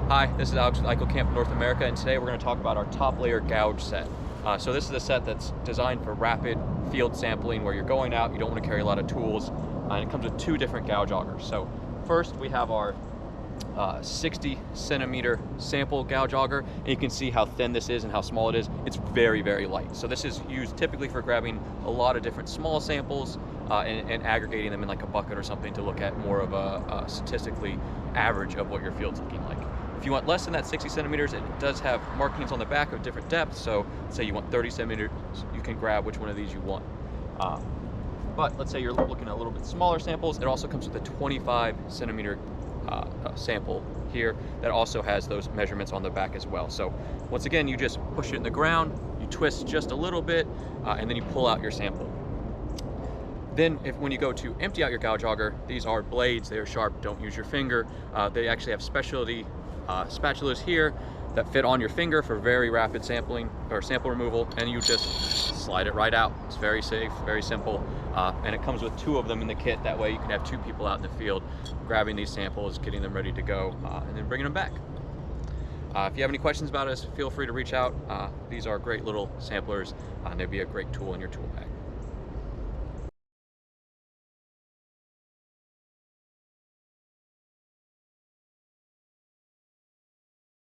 Hi, this is Alex with Eijkelkamp North America, and today we're going to talk about our top layer gouge set. So this is a set that's designed for rapid field sampling where you're going out, you don't want to carry a lot of tools, and it comes with two different gouge augers. So first we have our 60 centimeter sample gouge auger, and you can see how thin this is and how small it is. It's very, very light. So this is used typically for grabbing a lot of different small samples and aggregating them in like a bucket or something to look at more of a statistically average of what your field's looking like. If you want less than that 60 centimeters, it does have markings on the back of different depths. So say you want 30 centimeters, you can grab which one of these you want. But let's say you're looking at a little bit smaller samples. It also comes with a 25 centimeter sample here that also has those measurements on the back as well. So once again, you just push it in the ground, you twist just a little bit, and then you pull out your sample. Then when you go to empty out your gouge auger, these are blades, they are sharp, don't use your finger. They actually have specialty spatulas here that fit on your finger for very rapid sampling or sample removal, and you just slide it right out. It's very safe, very simple, and it comes with two of them in the kit. That way you can have two people out in the field grabbing these samples, getting them ready to go, and then bringing them back. If you have any questions about us, feel free to reach out. These are great little samplers, and they'd be a great tool in your tool bag.